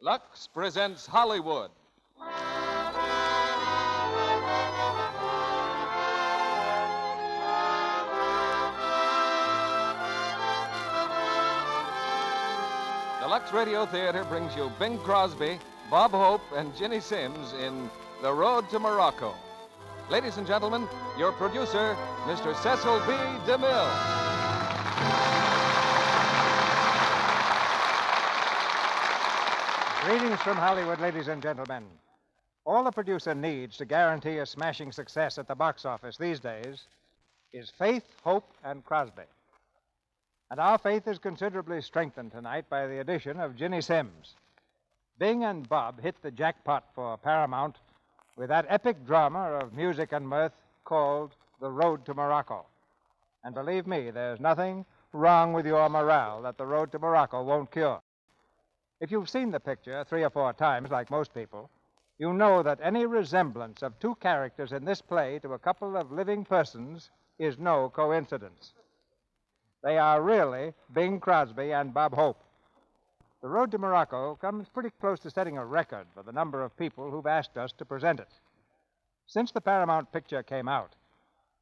Lux presents Hollywood. The Lux Radio Theater brings you Bing Crosby, Bob Hope, and Ginny Sims in The Road to Morocco. Ladies and gentlemen, your producer, Mr. Cecil B. DeMille. Greetings from Hollywood, ladies and gentlemen. All the producer needs to guarantee a smashing success at the box office these days is faith, hope, and Crosby. And our faith is considerably strengthened tonight by the addition of Ginny Sims. Bing and Bob hit the jackpot for Paramount with that epic drama of music and mirth called The Road to Morocco. And believe me, there's nothing wrong with your morale that The Road to Morocco won't cure. If you've seen the picture 3 or 4 times, like most people, you know that any resemblance of 2 characters in this play to a couple of living persons is no coincidence. They are really Bing Crosby and Bob Hope. The Road to Morocco comes pretty close to setting a record for the number of people who've asked us to present it. Since the Paramount picture came out,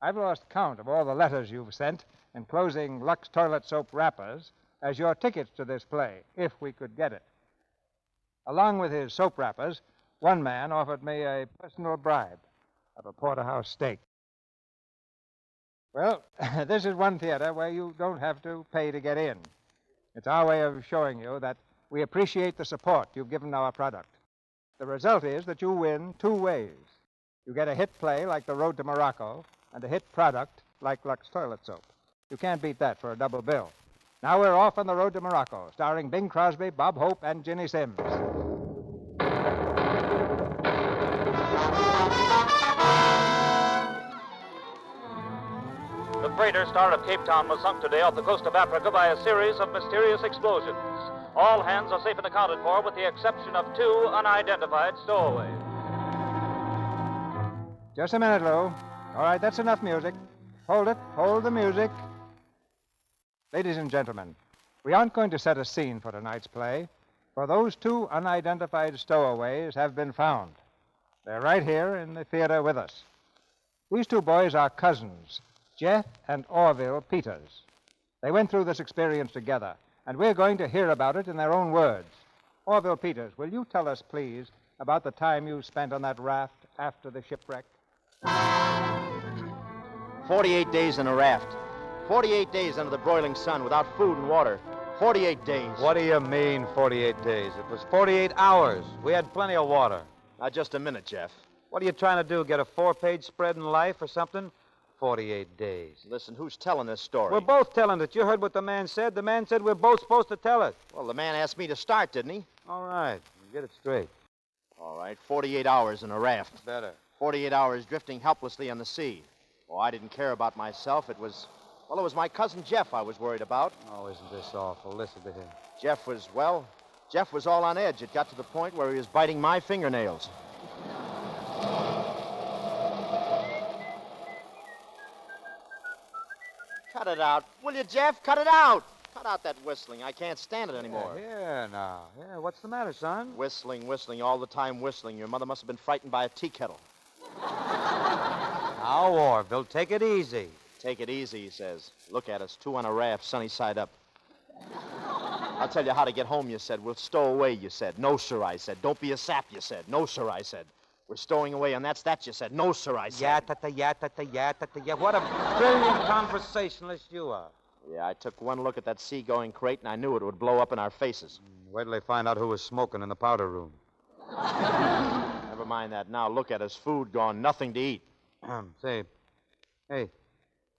I've lost count of all the letters you've sent enclosing Lux toilet soap wrappers as your tickets to this play, if we could get it. Along with his soap wrappers, one man offered me a personal bribe of a porterhouse steak. Well, this is one theater where you don't have to pay to get in. It's our way of showing you that we appreciate the support you've given our product. The result is that you win 2 ways. You get a hit play like The Road to Morocco and a hit product like Lux toilet soap. You can't beat that for a double bill. Now we're off on The Road to Morocco, starring Bing Crosby, Bob Hope, and Ginny Sims. The freighter Star of Cape Town was sunk today off the coast of Africa by a series of mysterious explosions. All hands are safe and accounted for with the exception of 2 unidentified stowaways. Just a minute, Lou. All right, that's enough music. Hold it. Hold the music. Ladies and gentlemen, we aren't going to set a scene for tonight's play, for those 2 unidentified stowaways have been found. They're right here in the theater with us. These 2 boys are cousins, Jeff and Orville Peters. They went through this experience together, and we're going to hear about it in their own words. Orville Peters, will you tell us, please, about the time you spent on that raft after the shipwreck? 48 days in a raft. 48 days under the broiling sun without food and water. 48 days. What do you mean, 48 days? It was 48 hours. We had plenty of water. Now, just a minute, Jeff. What are you trying to do, get a 4-page spread in Life or something? 48 days. Listen, who's telling this story? We're both telling it. You heard what the man said. The man said we're both supposed to tell it. Well, the man asked me to start, didn't he? All right. Get it straight. All right, 48 hours in a raft. Better. 48 hours drifting helplessly on the sea. Oh, I didn't care about myself. It was my cousin Jeff I was worried about. Oh, isn't this awful? Listen to him. Jeff was all on edge. It got to the point where he was biting my fingernails. Cut it out. Will you, Jeff? Cut it out. Cut out that whistling. I can't stand it anymore. Here now. Yeah, what's the matter, son? Whistling, all the time whistling. Your mother must have been frightened by a tea kettle. Now, Orville, take it easy. Take it easy, he says. Look at us, 2 on a raft, sunny side up. I'll tell you how to get home, you said. We'll stow away, you said. No, sir, I said. Don't be a sap, you said. No, sir, I said. We're stowing away, and that's that, you said. No, sir, I said. Yeah. What a brilliant conversationalist you are. Yeah, I took one look at that seagoing crate, and I knew it would blow up in our faces. Wait till they find out who was smoking in the powder room. Never mind that now. Look at us. Food gone. Nothing to eat. Say, hey,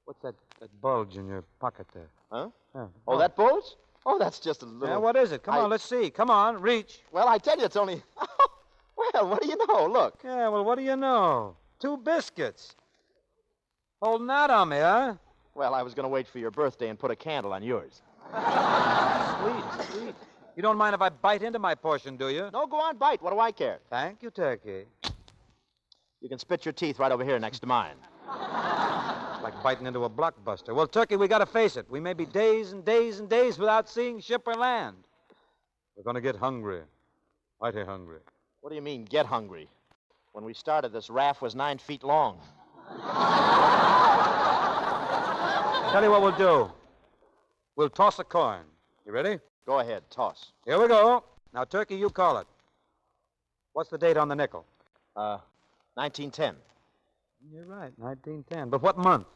what's that bulge in your pocket there? Huh? Yeah. Oh, that bulge? Oh, that's just a little... Yeah, what is it? Come on, let's see. Come on, reach. Well, I tell you, it's only... Well, what do you know? Look. Yeah, well, what do you know? 2 biscuits. Holding out on me, huh? Well, I was going to wait for your birthday and put a candle on yours. Sweet. You don't mind if I bite into my portion, do you? No, go on, bite. What do I care? Thank you, Turkey. You can spit your teeth right over here next to mine. Like biting into a blockbuster. Well, Turkey, we got to face it. We may be days and days and days without seeing ship or land. We're going to get hungry. Mighty hungry. What do you mean, get hungry? When we started, this raft was 9 feet long. Tell you what we'll do. We'll toss a coin. You ready? Go ahead, toss. Here we go. Now, Turkey, you call it. What's the date on the nickel? 1910. You're right, 1910. But what month?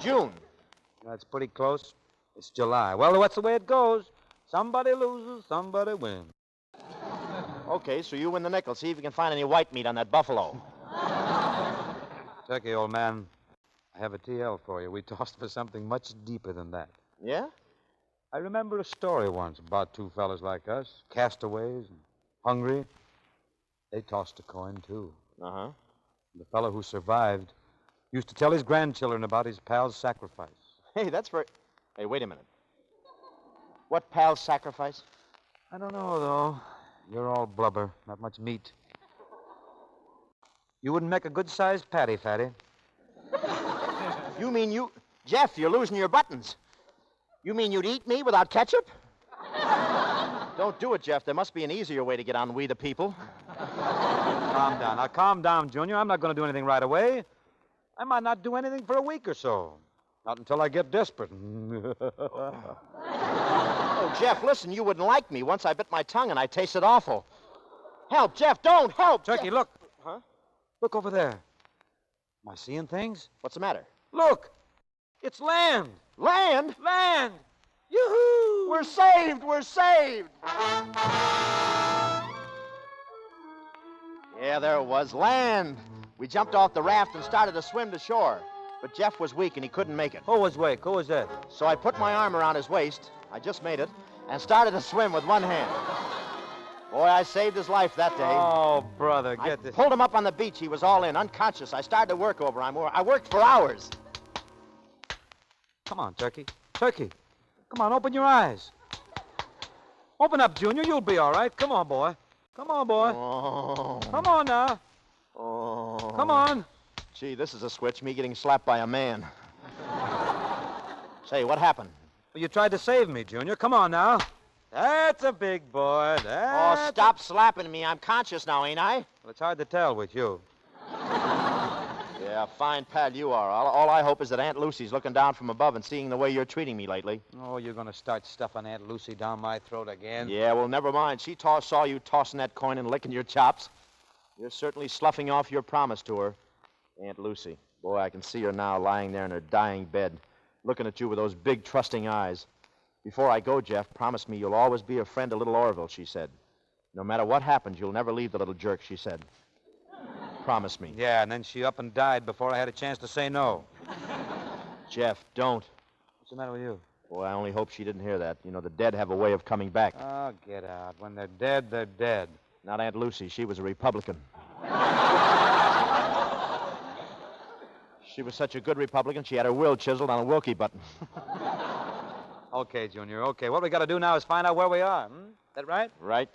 June. That's pretty close. It's July. Well, that's the way it goes. Somebody loses, somebody wins. Okay, so you win the nickel. See if you can find any white meat on that buffalo. Turkey, old man, I have a TL for you. We tossed for something much deeper than that. Yeah? I remember a story once about two fellas like us, castaways and hungry. They tossed a coin, too. Uh-huh. The fellow who survived used to tell his grandchildren about his pal's sacrifice. Hey, that's very... Hey, wait a minute. What pal's sacrifice? I don't know, though. You're all blubber, not much meat. You wouldn't make a good-sized patty, Fatty. You mean you... Jeff, you're losing your buttons. You mean you'd eat me without ketchup? Don't do it, Jeff. There must be an easier way to get on We the People. Calm down. Now, calm down, Junior. I'm not going to do anything right away. I might not do anything for a week or so. Not until I get desperate. Oh, Jeff, listen, you wouldn't like me. Once I bit my tongue and I tasted awful. Help, Jeff, don't! Help! Turkey, Jeff. look. Huh? Look over there. Am I seeing things? What's the matter? Look! It's land! Land? Land! Yoo-hoo! We're saved! We're saved! Yeah, there it was. Land! We jumped off the raft and started to swim to shore. But Jeff was weak and he couldn't make it. Who was weak? Who was that? So I put my arm around his waist, I just made it, and started to swim with one hand. Boy, I saved his life that day. Oh, brother, get this. Pulled him up on the beach. He was all in, unconscious. I started to work over him. I worked for hours. Come on, Turkey. Turkey. Come on, open your eyes. Open up, Junior. You'll be all right. Come on, boy. Come on, boy. Oh. Come on now. Oh. Come on. Gee, this is a switch, me getting slapped by a man. Say, what happened? Well, you tried to save me, Junior. Come on now. That's a big boy. Oh, stop slapping me. I'm conscious now, ain't I? Well, it's hard to tell with you. Yeah, fine pal you are. All I hope is that Aunt Lucy's looking down from above and seeing the way you're treating me lately. Oh, you're going to start stuffing Aunt Lucy down my throat again? Yeah, well, never mind. She saw you tossing that coin and licking your chops. You're certainly sloughing off your promise to her. Aunt Lucy. Boy, I can see her now lying there in her dying bed, looking at you with those big, trusting eyes. Before I go, Jeff, promise me you'll always be a friend to little Orville, she said. No matter what happens, you'll never leave the little jerk, she said. Promise me. Yeah, and then she up and died before I had a chance to say no. Jeff, don't. What's the matter with you? Boy, I only hope she didn't hear that. You know, the dead have a way of coming back. Oh, get out. When they're dead, they're dead. Not Aunt Lucy. She was a Republican. She was such a good Republican, she had her will chiseled on a Wilkie button. Okay, Junior, okay. What we got to do now is find out where we are. Is that right? Right.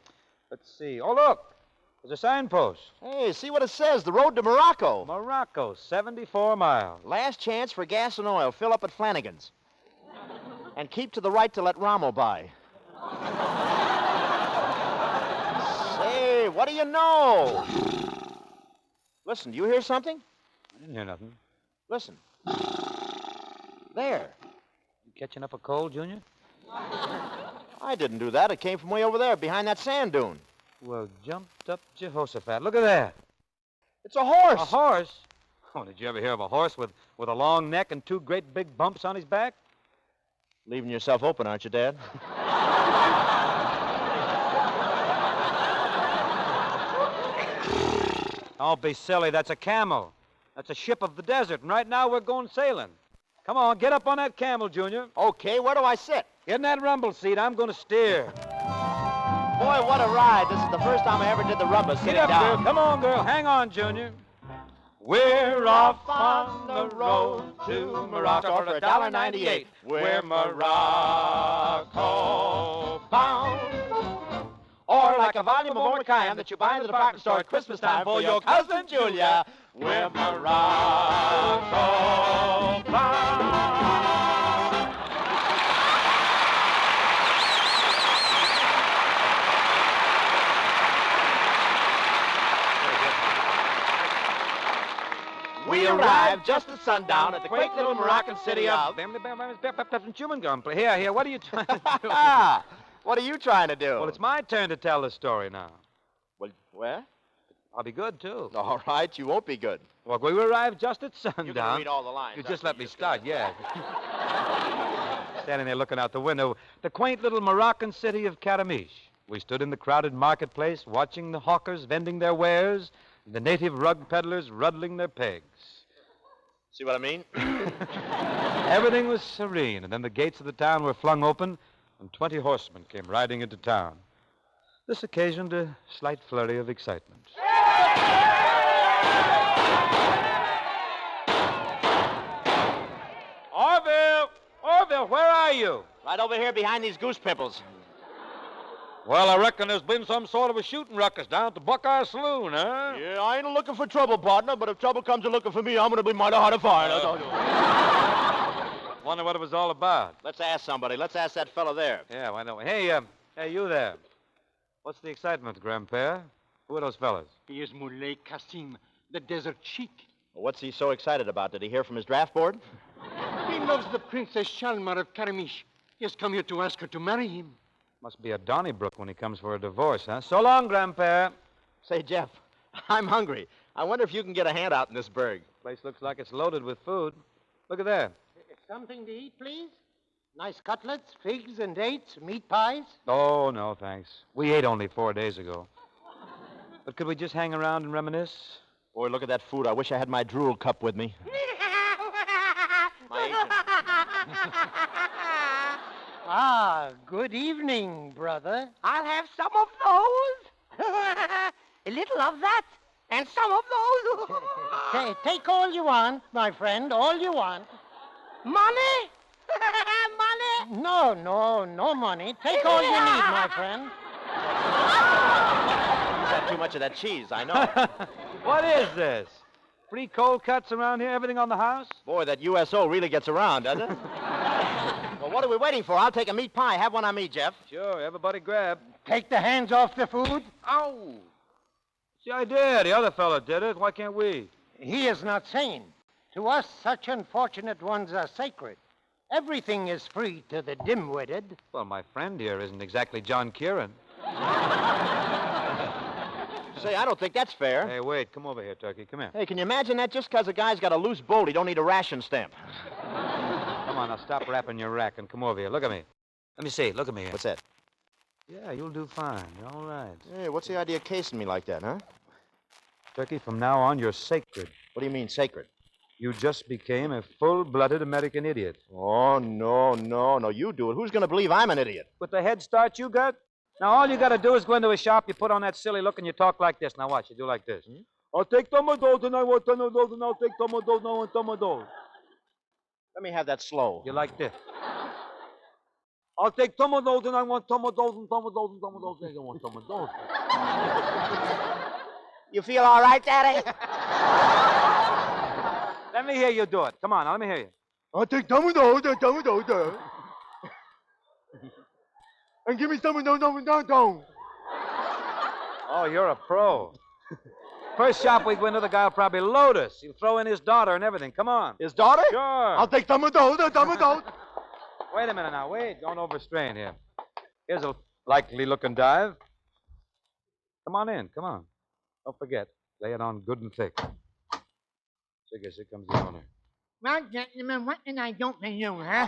Let's see. Oh, look. There's a signpost. Hey, see what it says. The road to Morocco. Morocco, 74 miles. Last chance for gas and oil. Fill up at Flanagan's. And keep to the right to let Rommel by. Say, what do you know? Listen, do you hear something? I didn't hear nothing. Listen. There. You catching up a cold, Junior? I didn't do that. It came from way over there, behind that sand dune. Well, jumped up Jehoshaphat. Look at that. It's a horse. A horse? Oh, did you ever hear of a horse with a long neck and two great big bumps on his back? Leaving yourself open, aren't you, Dad? Don't be silly. That's a camel. That's a ship of the desert, and right now we're going sailing. Come on, get up on that camel, Junior. Okay, where do I sit? Get in that rumble seat. I'm going to steer. Boy, what a ride. This is the first time I ever did the rumble sitting Get up, down. girl. Come on, girl. Hang on, Junior. We're off on the road to Morocco for $1.98. We're Morocco bound. Or like a volume of Orcam that you buy in the department store at Christmas time for your cousin Julia. We're Morocco bound. arrived just at sundown at the quaint little Moroccan city of... Chewing gum. Here, what are you trying to do? What are you trying to do? Well, it's my turn to tell the story now. Well, where? I'll be good, too. All right, you won't be good. Well, we arrived just at sundown. You're going to read all the lines. You just let me start, yeah. Standing there looking out the window, the quaint little Moroccan city of Karamish. We stood in the crowded marketplace watching the hawkers vending their wares, the native rug peddlers ruddling their pegs. See what I mean? Everything was serene, and then the gates of the town were flung open, and 20 horsemen came riding into town. This occasioned a slight flurry of excitement. Orville, where are you? Right over here behind these goose pimples. Well, I reckon there's been some sort of a shooting ruckus down at the Buckeye Saloon, huh? Yeah, I ain't looking for trouble, partner, but if trouble comes to looking for me, I'm going to be mighty hard to find. Wonder what it was all about. Let's ask somebody. Let's ask that fella there. Yeah, why don't we? Hey, you there. What's the excitement, Grandpa? Who are those fellas? He is Moulay Kassim, the desert sheik. Well, what's he so excited about? Did he hear from his draft board? He loves the Princess Shalmar of Karamish. He has come here to ask her to marry him. Must be a Donnybrook when he comes for a divorce, huh? So long, Grandpa. Say, Jeff, I'm hungry. I wonder if you can get a handout in this burg. Place looks like it's loaded with food. Look at that. Something to eat, please? Nice cutlets, figs and dates, meat pies? Oh, no, thanks. We ate only 4 days ago. But could we just hang around and reminisce? Boy, look at that food. I wish I had my drool cup with me. My agent. Ah, good evening, brother. I'll have some of those. A little of that. And some of those. Take all you want, my friend, all you want. Money? Money? No money. Take all you need, my friend. You've had too much of that cheese, I know. What is this? Free cold cuts around here, everything on the house? Boy, that USO really gets around, doesn't it? Well, what are we waiting for? I'll take a meat pie. Have one on me, Jeff. Sure, everybody grab. Take the hands off the food. Ow! See, I did. The other fella did it. Why can't we? He is not sane. To us, such unfortunate ones are sacred. Everything is free to the dim-witted. Well, my friend here isn't exactly John Kieran. Say, I don't think that's fair. Hey, wait. Come over here, Turkey. Come here. Hey, can you imagine that? Just because a guy's got a loose bolt, he don't need a ration stamp. Come on, now stop wrapping your rack and come over here. Look at me. Let me see. Look at me. What's that? Yeah, you'll do fine. You're all right. Hey, what's the idea of casing me like that, huh? Turkey, from now on, you're sacred. What do you mean, sacred? You just became a full-blooded American idiot. Oh, no, you do it. Who's going to believe I'm an idiot? With the head start you got? Now, all you got to do is go into a shop, you put on that silly look, and you talk like this. Now, watch. You do like this. I'll take tomatoes, and I want tomatoes, and I'll take tomatoes, and I want tomatoes. Let me have that slow. You like this. I'll take tomatoes, and I want tomatoes, and tomatoes, and tomatoes, and I want tomatoes. You feel all right, Daddy? Let me hear you do it. Come on, now, let me hear you. I'll take tomatoes, tomatoes. And give me tomatoes. Oh, you're a pro. First shop we go into, the guy will probably load us. He'll throw in his daughter and everything. Come on. His daughter? Sure. I'll take tomatoes. Wait a minute now. Wait. Don't overstrain here. Here's a likely-looking dive. Come on in. Come on. Don't forget. Lay it on good and thick. So I guess here comes the owner. Well, gentlemen, what can I do for you, huh?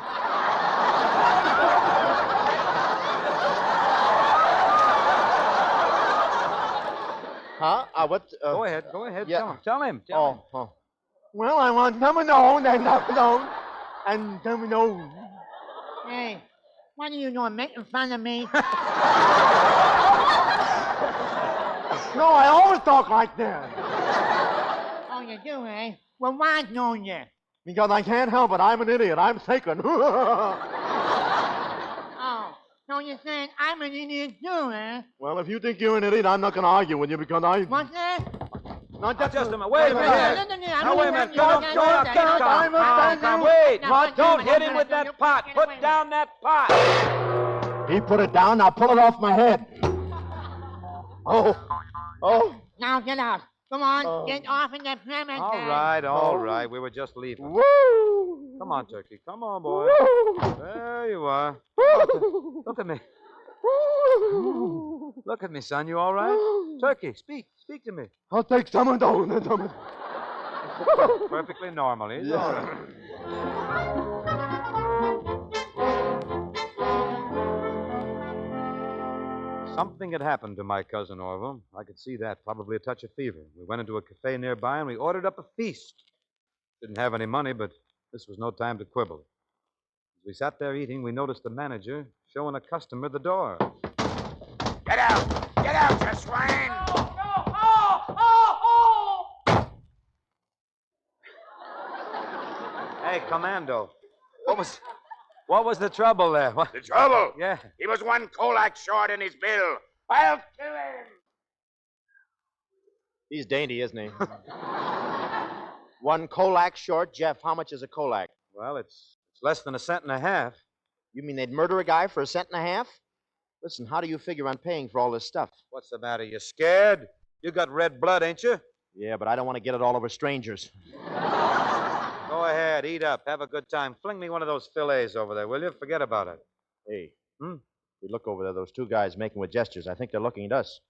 Huh? What? Go ahead. Go ahead. Yeah. Tell him. Oh. Well, I want tomatoes and tomatoes. Hey, what are you doing, making fun of me? No, I always talk like that. Oh, you do, eh? Well, why don't you? Because I can't help it. I'm an idiot. I'm sacred. Oh, so you're saying I'm an idiot too, eh? Well, if you think you're an idiot, I'm not going to argue with you because I... What's that? Not Just a minute. Wait a minute. No, wait a minute. Wait. Don't hit him with that pot. Put down that pot. He put it down. Now pull it off my head. Oh. Now get out. Come on, get off in the Paramount. All right. We were just leaving. Woo! Come on, Turkey. Come on, boy. There you are. Look at me. Look at me, son. You all right? Turkey, speak. Speak to me. I'll take some down. Perfectly normal. He's all right. Something had happened to my cousin Orville. I could see that. Probably a touch of fever. We went into a cafe nearby and we ordered up a feast. Didn't have any money, but this was no time to quibble. As we sat there eating, we noticed the manager showing a customer the door. Get out! Get out, you swine! Hey, Commando. What was the trouble there? What? The trouble? Yeah. He was one Kolak short in his bill. I'll kill him! He's dainty, isn't he? One Kolak short. Jeff, how much is a Kolak? Well, it's less than a cent and a half. You mean they'd murder a guy for a cent and a half? Listen, how do you figure on paying for all this stuff? What's the matter? You scared? You got red blood, ain't you? Yeah, but I don't want to get it all over strangers. Go ahead, eat up. Have a good time. Fling me one of those fillets over there, will you? Forget about it. Hey, we look over there, those two guys making with gestures. I think they're looking at us.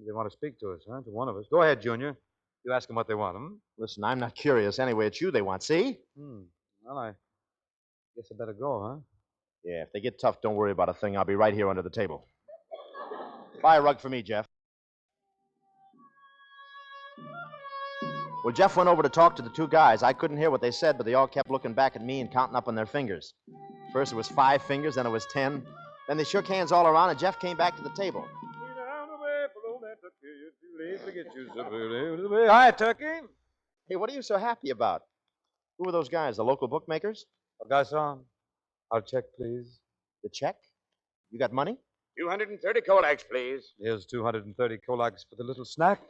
They want to speak to us, huh? To one of us. Go ahead, Junior. You ask them what they want, Listen, I'm not curious. Anyway, it's you they want, see? Well, I guess I better go, huh? Yeah, if they get tough, don't worry about a thing. I'll be right here under the table. Buy a rug for me, Jeff. Well, Jeff went over to talk to the two guys. I couldn't hear what they said, but they all kept looking back at me and counting up on their fingers. First it was 5 fingers, then it was 10. Then they shook hands all around, and Jeff came back to the table. Hi, Turkey. Hey, what are you so happy about? Who are those guys, the local bookmakers? Garçon, I'll check, please. The check? You got money? 230 Kolaks, please. Here's 230 Kolaks for the little snack,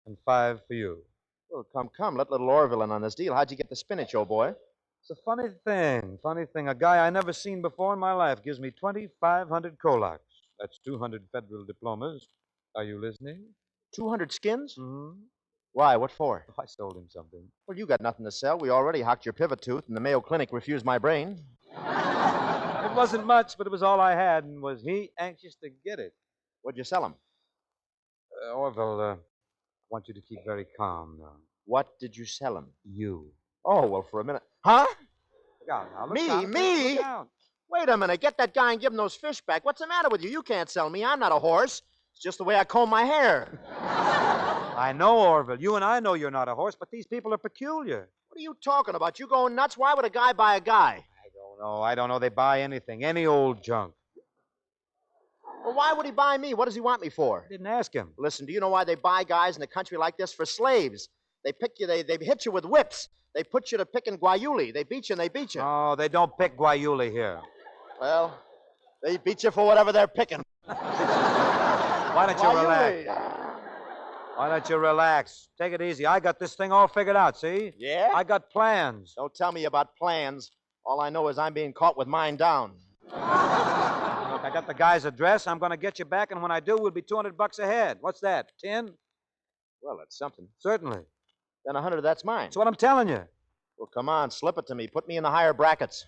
and 5 for you. Well, come. Let little Orville in on this deal. How'd you get the spinach, old boy? It's a funny thing. A guy I never seen before in my life gives me 2,500 Kolaks. That's 200 federal diplomas. Are you listening? 200 skins? Mm-hmm. Why? What for? I sold him something. Well, you got nothing to sell. We already hocked your pivot tooth, and the Mayo Clinic refused my brain. It wasn't much, but it was all I had, and was he anxious to get it? What'd you sell him? Orville, I want you to keep very calm now. What did you sell him? You. Oh, well, for a minute. Huh? Look out now. Me? Look out. Wait a minute. Get that guy and give him those fish back. What's the matter with you? You can't sell me. I'm not a horse. It's just the way I comb my hair. I know, Orville. You and I know you're not a horse, but these people are peculiar. What are you talking about? You going nuts? Why would a guy buy a guy? I don't know. They buy anything. Any old junk. Well, why would he buy me? What does he want me for? I didn't ask him. Listen, do you know why they buy guys in a country like this? For slaves. They pick you, they hit you with whips. They put you to picking guayuli. They beat you and they beat you. Oh, they don't pick guayuli here. Well, they beat you for whatever they're picking. Why don't you relax? Why don't you relax? Take it easy. I got this thing all figured out, see? Yeah? I got plans. Don't tell me about plans. All I know is I'm being caught with mine down. Look, I got the guy's address. I'm going to get you back, and when I do, we'll be $200 ahead. What's that, 10? Well, that's something. Certainly. Then 100 of that's mine. That's what I'm telling you. Well, come on, slip it to me. Put me in the higher brackets.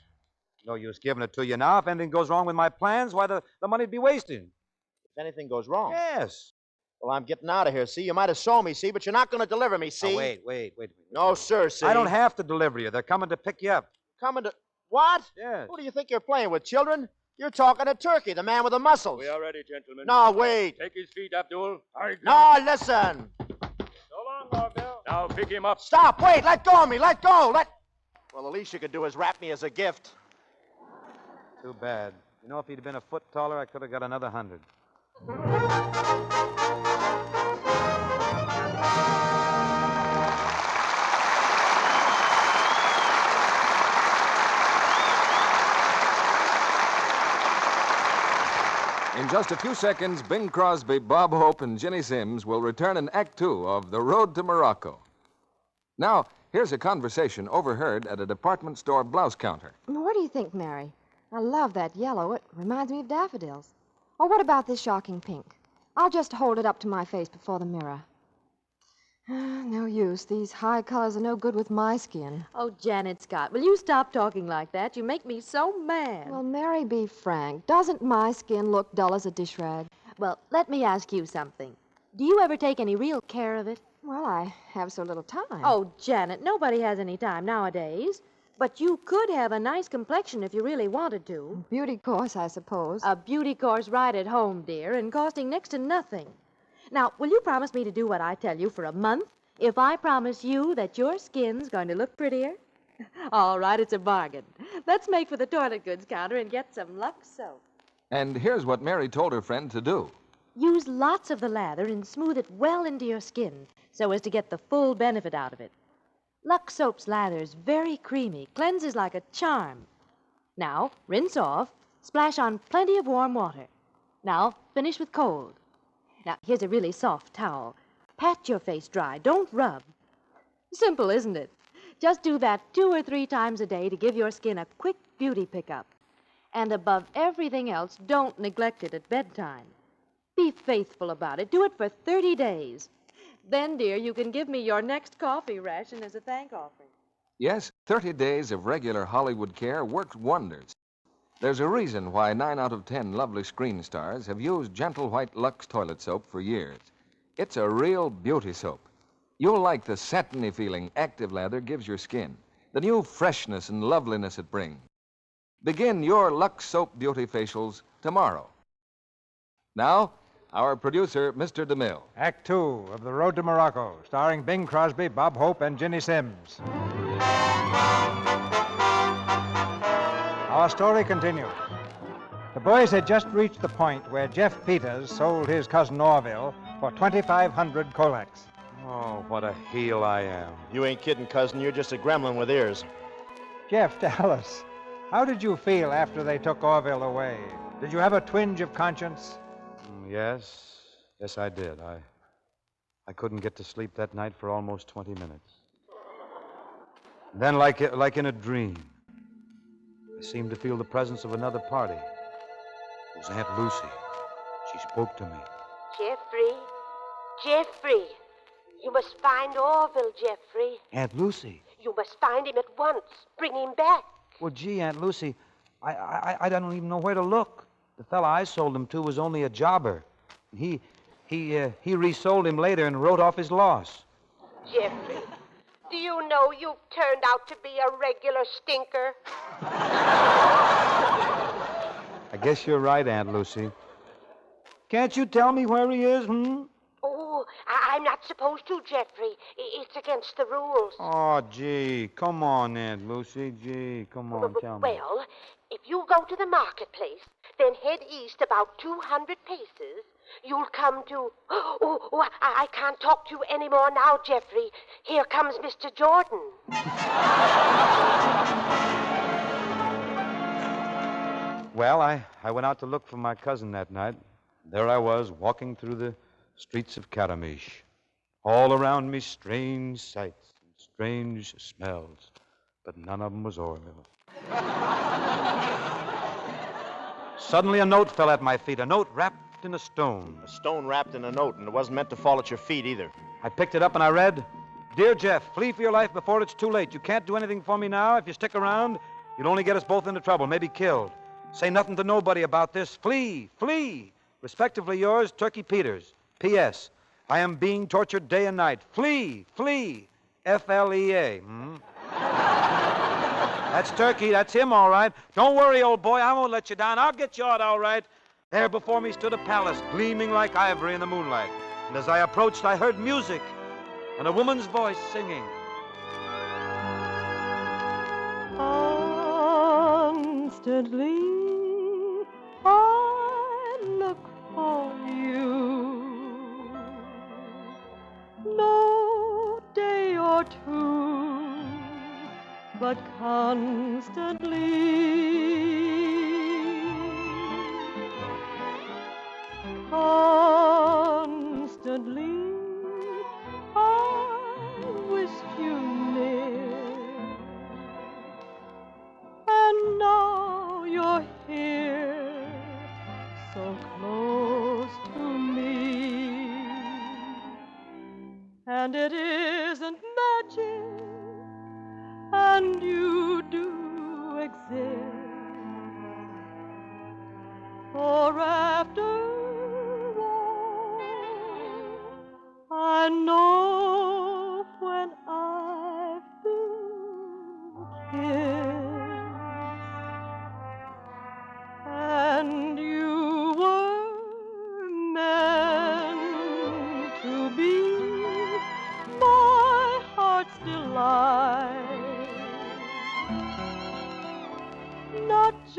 No use giving it to you now. If anything goes wrong with my plans, why, the money'd be wasted. If anything goes wrong? Yes. Well, I'm getting out of here, see? You might have sold me, see, but you're not going to deliver me, see? Oh, wait. No, sir, see? I don't have to deliver you. They're coming to pick you up. Coming to... What? Yes. Who do you think you're playing with, children? You're talking to Turkey, the man with the muscles. We are ready, gentlemen. No, wait. Take his feet, Abdul. No, listen. So long, Orville. Now pick him up. Stop, wait, let go of me, let go, Well, the least you could do is wrap me as a gift. Too bad. You know, if he'd been a foot taller, I could have got another 100. In just a few seconds, Bing Crosby, Bob Hope, and Ginny Sims will return in Act Two of The Road to Morocco. Now, here's a conversation overheard at a department store blouse counter. What do you think, Mary? I love that yellow. It reminds me of daffodils. Or what about this shocking pink? I'll just hold it up to my face before the mirror. No use. These high colors are no good with my skin. Oh, Janet Scott, will you stop talking like that? You make me so mad. Well, Mary, be frank. Doesn't my skin look dull as a dish rag? Well, let me ask you something. Do you ever take any real care of it? Well, I have so little time. Oh, Janet, nobody has any time nowadays. But you could have a nice complexion if you really wanted to. Beauty course, I suppose. A beauty course right at home, dear, and costing next to nothing. Now, will you promise me to do what I tell you for a month if I promise you that your skin's going to look prettier? All right, it's a bargain. Let's make for the toilet goods counter and get some Lux soap. And here's what Mary told her friend to do. Use lots of the lather and smooth it well into your skin so as to get the full benefit out of it. Lux Soap's lather is very creamy, cleanses like a charm. Now, rinse off, splash on plenty of warm water. Now, finish with cold. Now, here's a really soft towel. Pat your face dry, don't rub. Simple, isn't it? Just do that 2 or 3 times a day to give your skin a quick beauty pickup. And above everything else, don't neglect it at bedtime. Be faithful about it. Do it for 30 days. Then, dear, you can give me your next coffee ration as a thank offering. Yes, 30 days of regular Hollywood care worked wonders. There's a reason why 9 out of 10 lovely screen stars have used Gentle White Lux toilet soap for years. It's a real beauty soap. You'll like the satiny feeling active lather gives your skin, the new freshness and loveliness it brings. Begin your Lux Soap beauty facials tomorrow. Now, our producer, Mr. DeMille. Act 2 of The Road to Morocco, starring Bing Crosby, Bob Hope, and Ginny Sims. Our story continues. The boys had just reached the point where Jeff Peters sold his cousin Orville for 2,500 kolaks. Oh, what a heel I am. You ain't kidding, cousin. You're just a gremlin with ears. Jeff, tell us, how did you feel after they took Orville away? Did you have a twinge of conscience? Yes, I did. I couldn't get to sleep that night for almost 20 minutes. Then, like in a dream, I seemed to feel the presence of another party. It was Aunt Lucy. She spoke to me. Jeffrey, you must find Orville, Jeffrey. Aunt Lucy? You must find him at once. Bring him back. Well, gee, Aunt Lucy, I don't even know where to look. The fella I sold him to was only a jobber. He resold him later and wrote off his loss. Jeffrey, do you know you've turned out to be a regular stinker? I guess you're right, Aunt Lucy. Can't you tell me where he is, Oh, I'm not supposed to, Jeffrey. It's against the rules. Oh, gee, come on, Aunt Lucy. Gee, come on, tell me. Well, if you go to the marketplace, then head east about 200 paces, you'll come to... Oh, I can't talk to you anymore now, Jeffrey. Here comes Mr. Jordan. Well, I went out to look for my cousin that night. There I was, walking through the streets of Karamish. All around me, strange sights and strange smells, but none of them was Orville. Suddenly a note fell at my feet, a note wrapped in a stone. A stone wrapped in a note, and it wasn't meant to fall at your feet either. I picked it up and I read, "Dear Jeff, flee for your life before it's too late. You can't do anything for me now. If you stick around, you'll only get us both into trouble, maybe killed. Say nothing to nobody about this. Flee, flee. Respectively yours, Turkey Peters. P.S. I am being tortured day and night. Flee, flee. F-L-E-A. That's Turkey. That's him, all right. Don't worry, old boy. I won't let you down. I'll get you out, all right." There before me stood a palace, gleaming like ivory in the moonlight. And as I approached, I heard music and a woman's voice singing. Constantly, I look for you. No day or two, but constantly. Constantly, I wished you near. And now you're here, so close to me. and it isn't magic, and you do exist. For after all, I know when I've been kissed, and you were meant to be my heart's delight, not just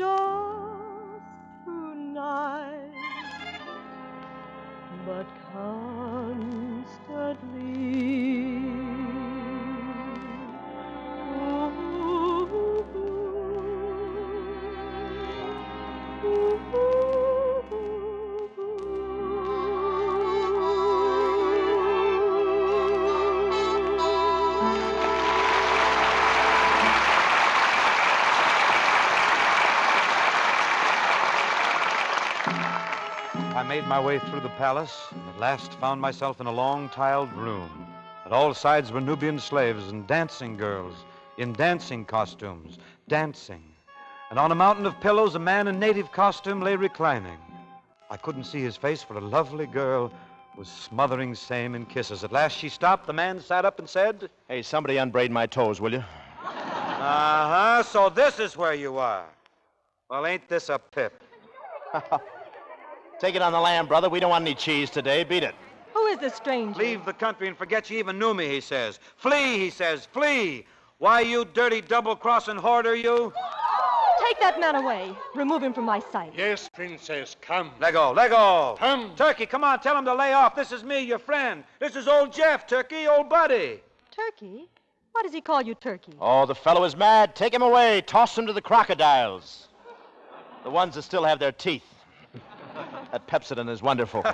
tonight, but constantly. I made my way through the palace, and at last found myself in a long, tiled room. At all sides were Nubian slaves and dancing girls in dancing costumes, dancing. And on a mountain of pillows, a man in native costume lay reclining. I couldn't see his face, for a lovely girl was smothering same in kisses. At last she stopped. The man sat up and said, Hey, somebody unbraid my toes, will you? Uh-huh, so this is where you are. Well, ain't this a pip? Take it on the lamb, brother. We don't want any cheese today. Beat it. Who is this stranger? Leave the country and forget you even knew me, he says. Flee, he says, flee. Why, you dirty double-crossing hoarder, you? Take that man away. Remove him from my sight. Yes, Princess, come. Let go, let go. Come. Turkey, come on, tell him to lay off. This is me, your friend. This is old Jeff, Turkey, old buddy. Turkey? Why does he call you Turkey? Oh, the fellow is mad. Take him away. Toss him to the crocodiles. The ones that still have their teeth. That preceded is wonderful. Well,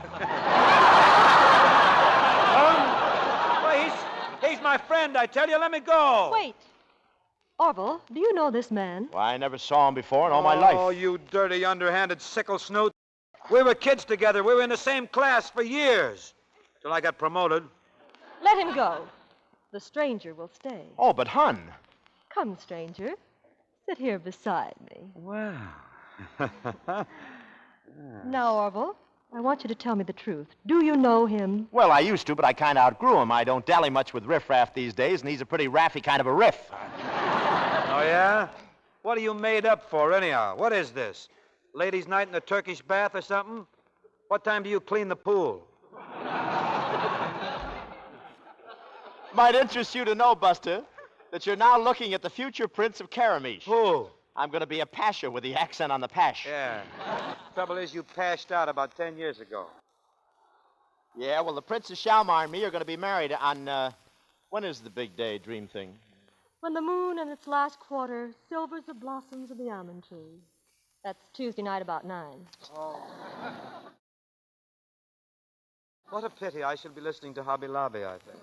he's my friend, I tell you. Let me go. Wait. Orville, do you know this man? Well, I never saw him before in all my life. Oh, you dirty, underhanded sickle snoot. We were kids together. We were in the same class for years. Till I got promoted. Let him go. The stranger will stay. Oh, but Hun. Come, stranger. Sit here beside me. Wow. Now, Orville, I want you to tell me the truth. Do you know him? Well, I used to, but I kind of outgrew him. I don't dally much with riffraff these days, and he's a pretty raffy kind of a riff. Oh, yeah? What are you made up for, anyhow? What is this? Ladies' night in a Turkish bath or something? What time do you clean the pool? Might interest you to know, Buster, that you're now looking at the future Prince of Karamish. Who? I'm going to be a pasha with the accent on the pash. Yeah. Trouble is, you passed out about 10 years ago. Yeah, well, the Princess Shalmar and me are going to be married on, when is the big day dream thing? When the moon in its last quarter silvers the blossoms of the almond tree. That's Tuesday night about 9. Oh. What a pity. I should be listening to Hobby Lobby, I think.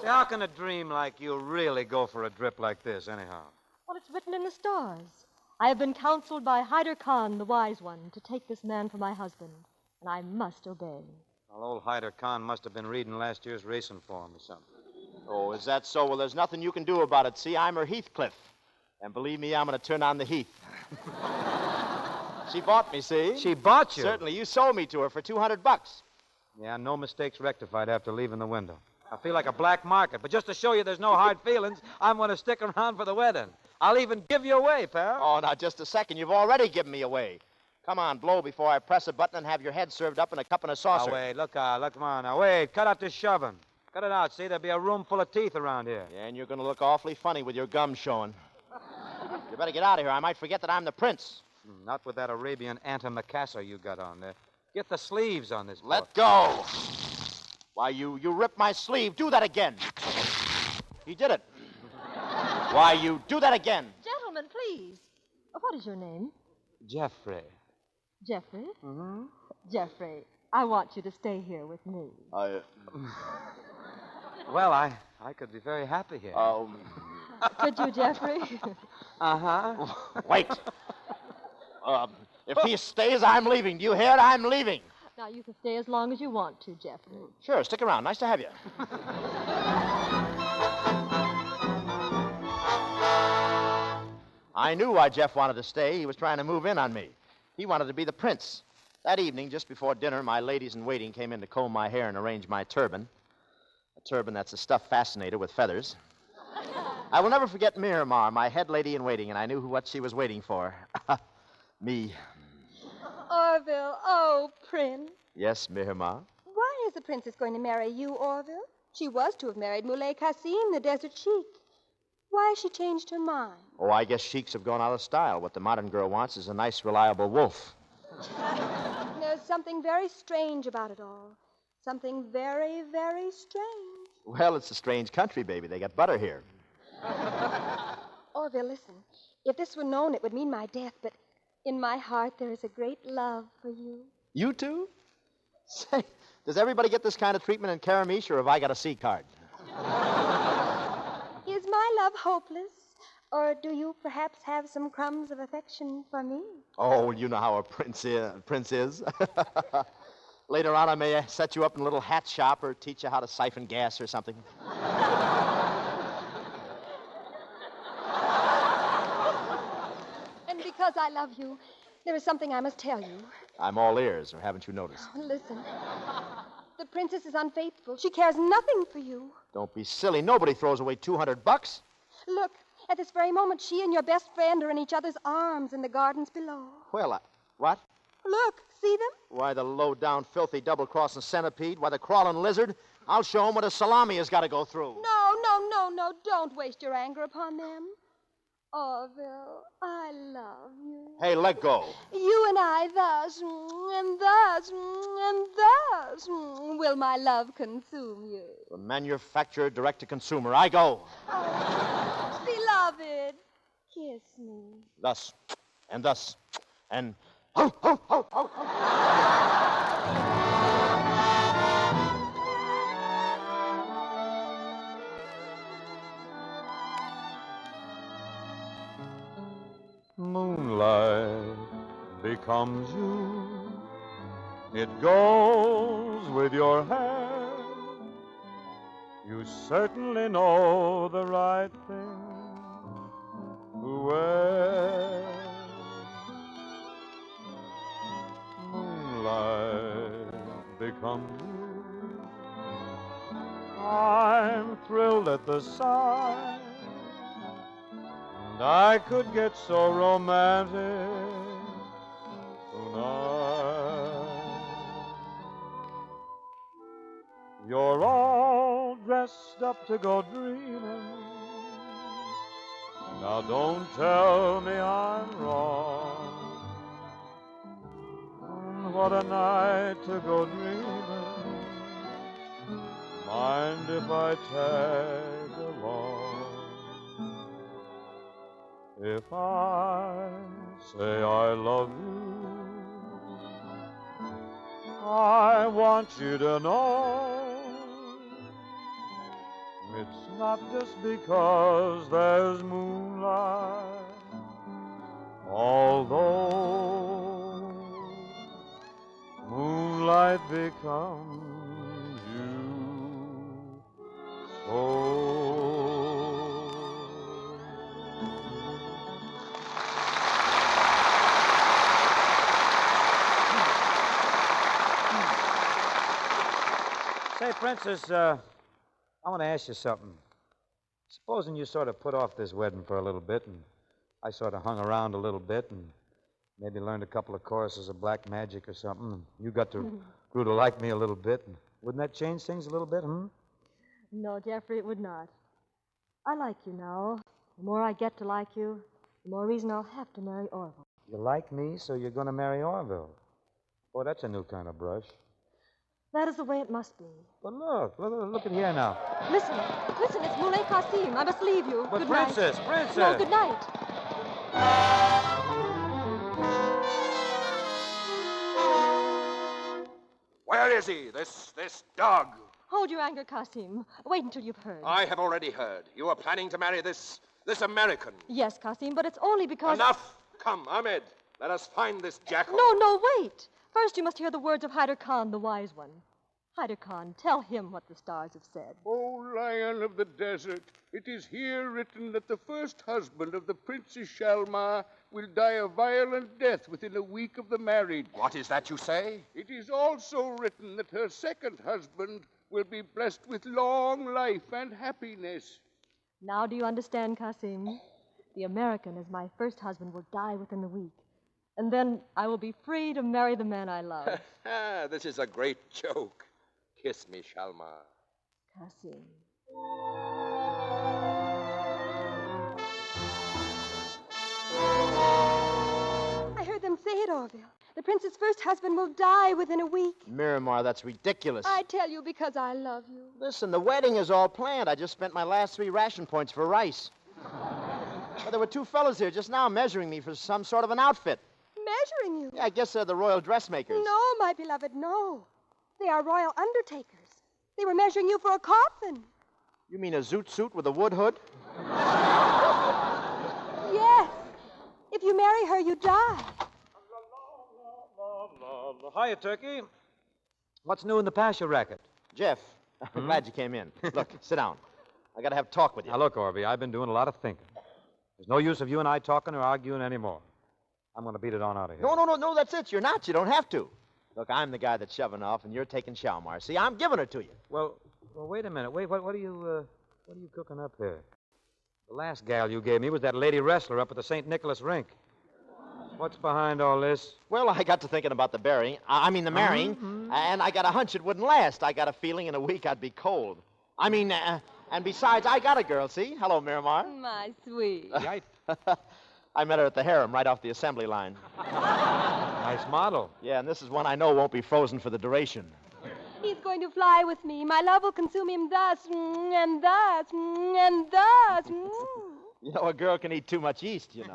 See, how can a dream like you really go for a drip like this, anyhow? Well, it's written in the stars. I have been counseled by Hyder Khan, the wise one, to take this man for my husband, and I must obey. Well, old Hyder Khan must have been reading last year's racing form or something. Oh, is that so? Well, there's nothing you can do about it. See, I'm her Heathcliff. And believe me, I'm going to turn on the Heath. She bought me, see? She bought you? Certainly. You sold me to her for $200. Yeah, no mistakes rectified after leaving the window. I feel like a black market, but just to show you there's no hard feelings, I'm going to stick around for the wedding. I'll even give you away, pal. Oh, now, just a second. You've already given me away. Come on, blow before I press a button and have your head served up in a cup and a saucer. Now, wait, look, come on. Now, wait, cut out this shoving. Cut it out, see? There'll be a room full of teeth around here. Yeah, and you're going to look awfully funny with your gums showing. You better get out of here. I might forget that I'm the prince. Not with that Arabian antimacassar you got on there. Get the sleeves on this. Let go. Why, you ripped my sleeve. Do that again. He did it. Why, you do that again. Gentlemen, please. What is your name? Jeffrey. Jeffrey? Mm-hmm. Jeffrey, I want you to stay here with me. Well, I could be very happy here. Could you, Jeffrey? Uh-huh. Wait. If he stays, I'm leaving. Do you hear it? I'm leaving. Now, you can stay as long as you want to, Jeffrey. Sure, stick around. Nice to have you. I knew why Jeff wanted to stay. He was trying to move in on me. He wanted to be the prince. That evening, just before dinner, my ladies-in-waiting came in to comb my hair and arrange my turban. A turban that's a stuffed fascinator with feathers. I will never forget Miramar, my head lady-in-waiting, and I knew what she was waiting for. Me. Orville, oh, Prince. Yes, Miramar? Why is the princess going to marry you, Orville? She was to have married Moulay Qasim, the desert sheik. Why has she changed her mind? Oh, I guess sheiks have gone out of style. What the modern girl wants is a nice, reliable wolf. There's something very strange about it all. Something very, very strange. Well, it's a strange country, baby. They got butter here. Orville, listen. If this were known, it would mean my death, but in my heart there is a great love for you. You too? Say, does everybody get this kind of treatment in Karamish, or have I got a C card? Is my love hopeless? Or do you perhaps have some crumbs of affection for me? Oh, you know how a prince is. Later on, I may set you up in a little hat shop or teach you how to siphon gas or something. And because I love you, there is something I must tell you. I'm all ears, or haven't you noticed? Oh, listen. The princess is unfaithful. She cares nothing for you. Don't be silly. Nobody throws away $200. Look, at this very moment, she and your best friend are in each other's arms in the gardens below. Well, what? Look, see them? Why, the low-down, filthy, double-crossing centipede. Why, the crawling lizard. I'll show him what a salami has got to go through. No. Don't waste your anger upon them. Orville, I love you. Hey, let go. You and I thus, and thus, and thus, will my love consume you. The manufacturer, direct-to-consumer. I go. Oh, beloved, kiss me. Thus, and thus, and... Moonlight becomes you. It goes with your hair. You certainly know the right thing to wear. Moonlight becomes you. I'm thrilled at the sight. And I could get so romantic tonight. You're all dressed up to go dreaming. Now don't tell me I'm wrong. What a night to go dreaming. Mind if I tag along? If I say I love you, I want you to know it's not just because there's moonlight, although moonlight becomes you so. Say, Princess, I want to ask you something. Supposing you sort of put off this wedding for a little bit, and I sort of hung around a little bit, and maybe learned a couple of choruses of black magic or something, and you grew to like me a little bit. And wouldn't that change things a little bit, No, Jeffrey, it would not. I like you now. The more I get to like you, the more reason I'll have to marry Orville. You like me, so you're going to marry Orville. Boy, that's a new kind of brush. That is the way it must be. But look at here now. Listen, it's Moulay Qasim. I must leave you. But Good Princess, night. Princess! No, good night. Where is he, this dog? Hold your anger, Qasim. Wait until you've heard. I have already heard. You are planning to marry this American. Yes, Qasim, but it's only because... Enough! Come, Ahmed. Let us find this jackal. No, wait. First, you must hear the words of Hyder Khan, the wise one. Hyder Khan, tell him what the stars have said. O Lion of the Desert, it is here written that the first husband of the Princess Shalmar will die a violent death within a week of the marriage. What is that you say? It is also written that her second husband will be blessed with long life and happiness. Now do you understand, Qasim? The American, as my first husband, will die within a week. And then I will be free to marry the man I love. This is a great joke. Kiss me, Shalmar. Qasim. I heard them say it, Orville. The prince's first husband will die within a week. Miramar, that's ridiculous. I tell you because I love you. Listen, the wedding is all planned. I just spent my last 3 ration points for rice. Well, there were 2 fellas here just now measuring me for some sort of an outfit. Measuring you? Yeah, I guess they're the royal dressmakers. No, my beloved, no. They are royal undertakers. They were measuring you for a coffin. You mean a zoot suit with a wood hood? Yes. If you marry her, you die. Hiya, Turkey. What's new in the pasture racket? Jeff, I'm glad you came in. Look, sit down. I got to have a talk with you. Now, look, Orville, I've been doing a lot of thinking. There's no use of you and I talking or arguing anymore. I'm going to beat it on out of here. No, that's it. You're not. You don't have to. Look, I'm the guy that's shoving off, and you're taking Shalmar. See, I'm giving her to you. Well, wait a minute. Wait, what are you cooking up here? The last gal you gave me was that lady wrestler up at the St. Nicholas rink. What's behind all this? Well, I got to thinking about the marrying, and I got a hunch it wouldn't last. I got a feeling in a week I'd be cold. And besides, I got a girl, see? Hello, Miramar. My sweet. I met her at the harem right off the assembly line. Nice model. Yeah, and this is one I know won't be frozen for the duration. He's going to fly with me. My love will consume him thus, and thus, and thus. You know, a girl can eat too much yeast, you know.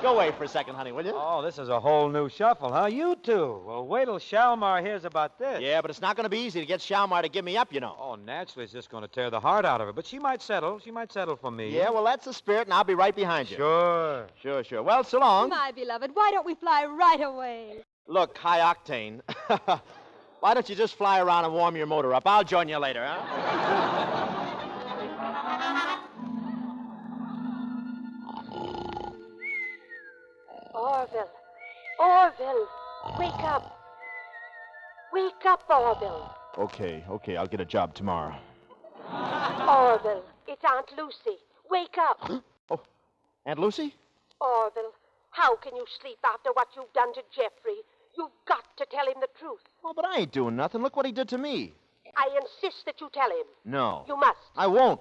Go away for a second, honey, will you? Oh, this is a whole new shuffle, huh? You two. Well, wait till Shalmar hears about this. Yeah, but it's not going to be easy to get Shalmar to give me up, you know. Oh, naturally, it's just going to tear the heart out of her. But she might settle. She might settle for me. Yeah, well, that's the spirit, and I'll be right behind you. Sure. Sure. Well, so long. My beloved, why don't we fly right away? Look, high octane. Why don't you just fly around and warm your motor up? I'll join you later, huh? Orville, wake up. Wake up, Orville. Okay, I'll get a job tomorrow. Orville, it's Aunt Lucy. Wake up. Oh, Aunt Lucy? Orville, how can you sleep after what you've done to Jeffrey? You've got to tell him the truth. Oh, but I ain't doing nothing. Look what he did to me. I insist that you tell him. No. You must. I won't.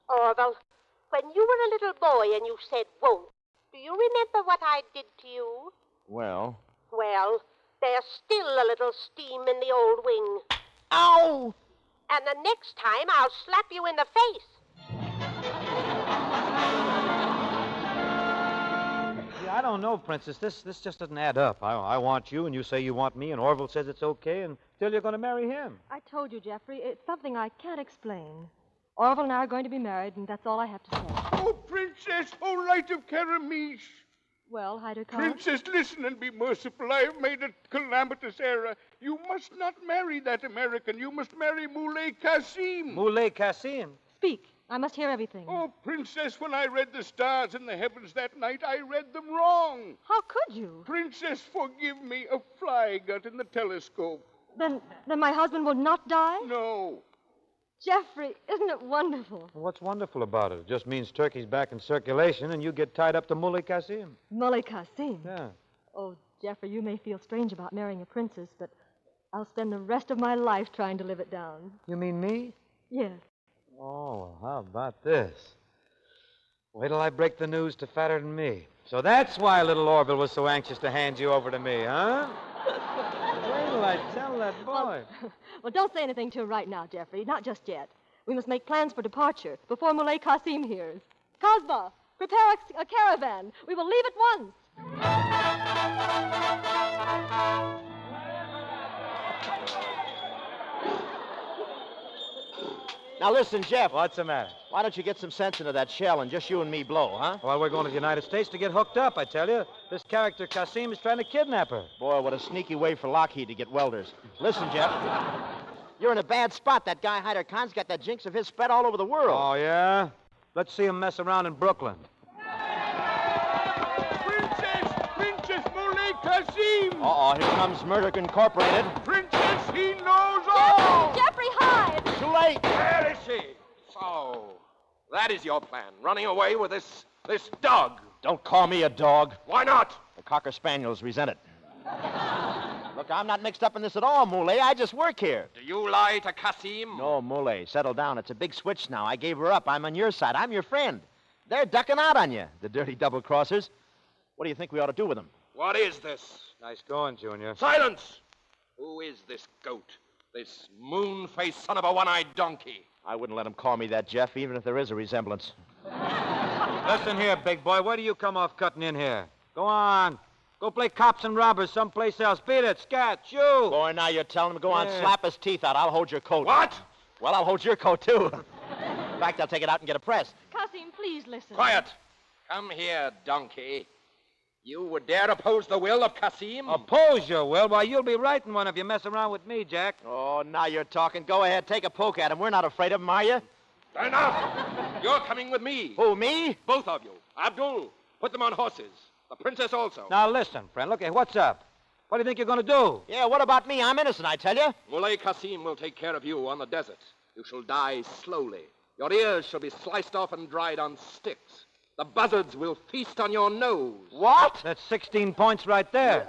Orville, when you were a little boy and you said won't, do you remember what I did to you? Well, there's still a little steam in the old wing. Ow! And the next time, I'll slap you in the face. Yeah, I don't know, Princess. This just doesn't add up. I want you, and you say you want me, and Orville says it's okay until you're going to marry him. I told you, Jeffrey, it's something I can't explain. Orville and I are going to be married, and that's all I have to say. Oh, Princess, oh, light of Karamish. Well, Hyder Khan? Princess, listen and be merciful. I have made a calamitous error. You must not marry that American. You must marry Muley Qasim. Muley Qasim? Speak. I must hear everything. Oh, Princess, when I read the stars in the heavens that night, I read them wrong. How could you? Princess, forgive me. A fly got in the telescope. Then my husband will not die? No. Jeffrey, isn't it wonderful? What's wonderful about it? It just means Turkey's back in circulation and you get tied up to Muley Qasim. Muley Qasim? Yeah. Oh, Jeffrey, you may feel strange about marrying a princess, but I'll spend the rest of my life trying to live it down. You mean me? Yes. Oh, well, how about this? Wait till I break the news to fatter than me. So that's why little Orville was so anxious to hand you over to me, huh? Wait till I tell that boy. Well, don't say anything to her right now, Jeffrey. Not just yet. We must make plans for departure before Muley Qasim hears. Cosma, prepare a caravan. We will leave at once. Now listen, Jeff. What's the matter? Why don't you get some sense into that shell and just you and me blow, huh? Well, we're going to the United States to get hooked up, I tell you. This character Kasim is trying to kidnap her. Boy, what a sneaky way for Lockheed to get welders. Listen, Jeff, you're in a bad spot. That guy Hyder Khan's got that jinx of his spread all over the world. Oh, yeah? Let's see him mess around in Brooklyn. Princess Muley Kasim! Uh-oh, here comes Murdoch Incorporated. Princess, he knows all! Jeffrey, hide! Too late! Where is she? So, that is your plan, running away with this dog. Don't call me a dog. Why not? The Cocker Spaniels resent it. Look, I'm not mixed up in this at all, Muley. I just work here. Do you lie to Kasim? No, Muley, settle down. It's a big switch now. I gave her up. I'm on your side. I'm your friend. They're ducking out on you, the dirty double-crossers. What do you think we ought to do with them? What is this? Nice going, Junior. Silence! Who is this goat? This moon-faced son of a one-eyed donkey? I wouldn't let him call me that, Jeff, even if there is a resemblance. Listen here, big boy. Where do you come off cutting in here? Go on. Go play cops and robbers someplace else. Beat it, scat, shoo. Boy, now you're telling him to go on, slap his teeth out. I'll hold your coat. What? Well, I'll hold your coat, too. In fact, I'll take it out and get it pressed. Kasim, please listen. Quiet. Come here, donkey. You would dare oppose the will of Kasim? Oppose your will? Why, you'll be writing one if you mess around with me, Jack. Oh, now you're talking. Go ahead, take a poke at him. We're not afraid of him, are you? Enough! You're coming with me. Who, me? Both of you. Abdul, put them on horses. The princess also. Now, listen, friend. Look, what's up? What do you think you're going to do? Yeah, what about me? I'm innocent, I tell you. Muley Kasim will take care of you on the desert. You shall die slowly. Your ears shall be sliced off and dried on sticks. The buzzards will feast on your nose. What? That's 16 points right there. We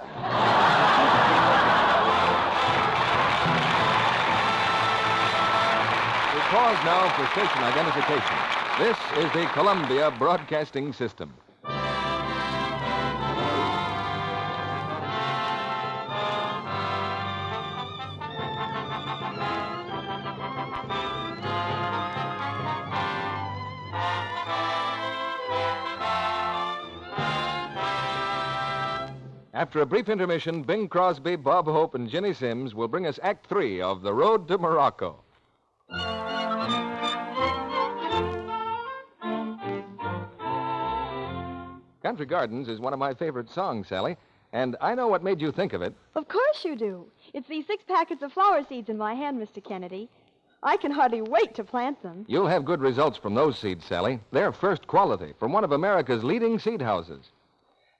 pause now for station identification. This is the Columbia Broadcasting System. After a brief intermission, Bing Crosby, Bob Hope, and Ginny Sims will bring us Act 3 of The Road to Morocco. Country Gardens is one of my favorite songs, Sally, and I know what made you think of it. Of course you do. It's these 6 packets of flower seeds in my hand, Mr. Kennedy. I can hardly wait to plant them. You'll have good results from those seeds, Sally. They're first quality from one of America's leading seed houses.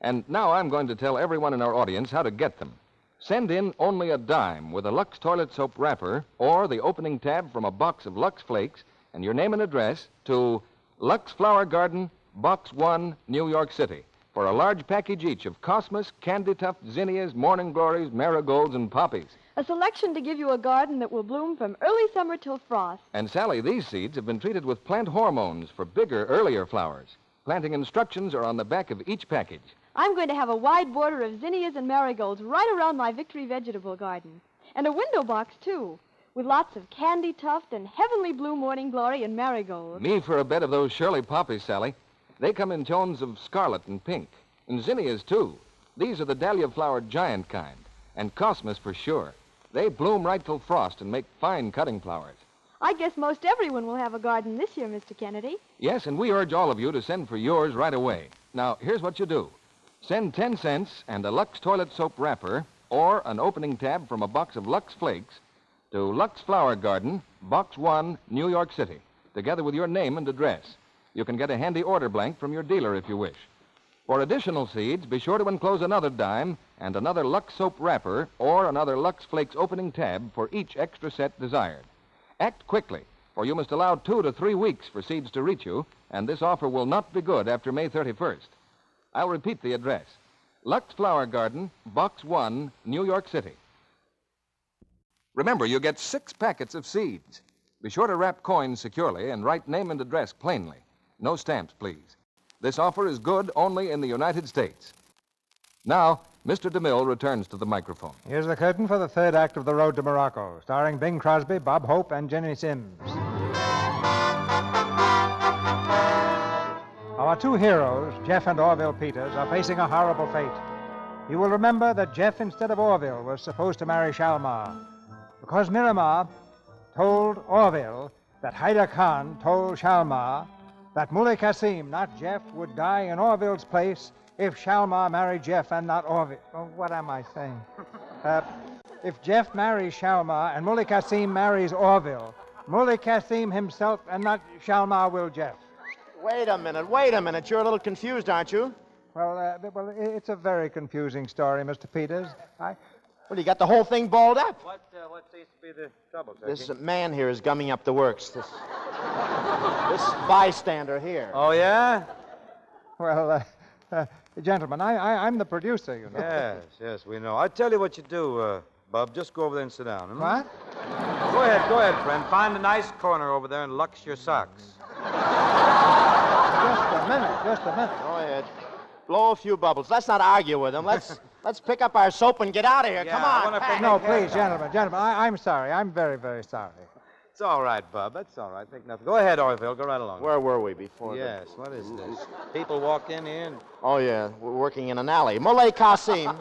And now I'm going to tell everyone in our audience how to get them. Send in only a dime with a Lux toilet soap wrapper or the opening tab from a box of Lux Flakes and your name and address to Lux Flower Garden, Box 1, New York City, for a large package each of Cosmos, Candy Tuft, Zinnias, Morning Glories, Marigolds, and Poppies. A selection to give you a garden that will bloom from early summer till frost. And, Sally, these seeds have been treated with plant hormones for bigger, earlier flowers. Planting instructions are on the back of each package. I'm going to have a wide border of zinnias and marigolds right around my Victory vegetable garden. And a window box, too, with lots of Candy Tuft and Heavenly Blue Morning Glory and marigolds. Me for a bed of those Shirley poppies, Sally. They come in tones of scarlet and pink. And zinnias, too. These are the dahlia-flowered giant kind. And Cosmos for sure. They bloom right till frost and make fine cutting flowers. I guess most everyone will have a garden this year, Mr. Kennedy. Yes, and we urge all of you to send for yours right away. Now, here's what you do. Send 10 cents and a Lux toilet soap wrapper or an opening tab from a box of Lux Flakes to Lux Flower Garden, Box 1, New York City, together with your name and address. You can get a handy order blank from your dealer if you wish. For additional seeds, be sure to enclose another dime and another Lux soap wrapper or another Lux Flakes opening tab for each extra set desired. Act quickly, for you must allow 2 to 3 weeks for seeds to reach you, and this offer will not be good after May 31st. I'll repeat the address. Lux Flower Garden, Box 1, New York City. Remember, you get 6 packets of seeds. Be sure to wrap coins securely and write name and address plainly. No stamps, please. This offer is good only in the United States. Now, Mr. DeMille returns to the microphone. Here's the curtain for the 3rd act of The Road to Morocco, starring Bing Crosby, Bob Hope, and Ginny Sims. Our 2 heroes, Jeff and Orville Peters, are facing a horrible fate. You will remember that Jeff, instead of Orville, was supposed to marry Shalmar, because Miramar told Orville that Hyder Khan told Shalmar that Muley Qasim, not Jeff, would die in Orville's place if Shalmar married Jeff and not Orville. Oh, what am I saying? If Jeff marries Shalmar and Muley Qasim marries Orville, Muley Qasim himself and not Shalmar will Jeff. Wait a minute. You're a little confused, aren't you? Well, it's a very confusing story, Mr. Peters. Well, you got the whole thing balled up. What seems to be the trouble, Turkey? This man here is gumming up the works. This bystander here. Oh, yeah? Well, gentlemen, I'm the producer, you know. Yes, we know. I'll tell you what you do, Bub. Just go over there and sit down. What? Go ahead, friend. Find a nice corner over there and lux your socks. Just a minute. Go ahead. Blow a few bubbles. Let's not argue with him. Let's pick up our soap and get out of here. Yeah, Come on. No, please, gentlemen. I'm sorry. I'm very, very sorry. It's all right, Bub. That's all right. Think nothing. Go ahead, Orville. Go right along. Where were we before? Yes, what is this? People walk in here and... Oh, yeah. We're working in an alley. Muley Qasim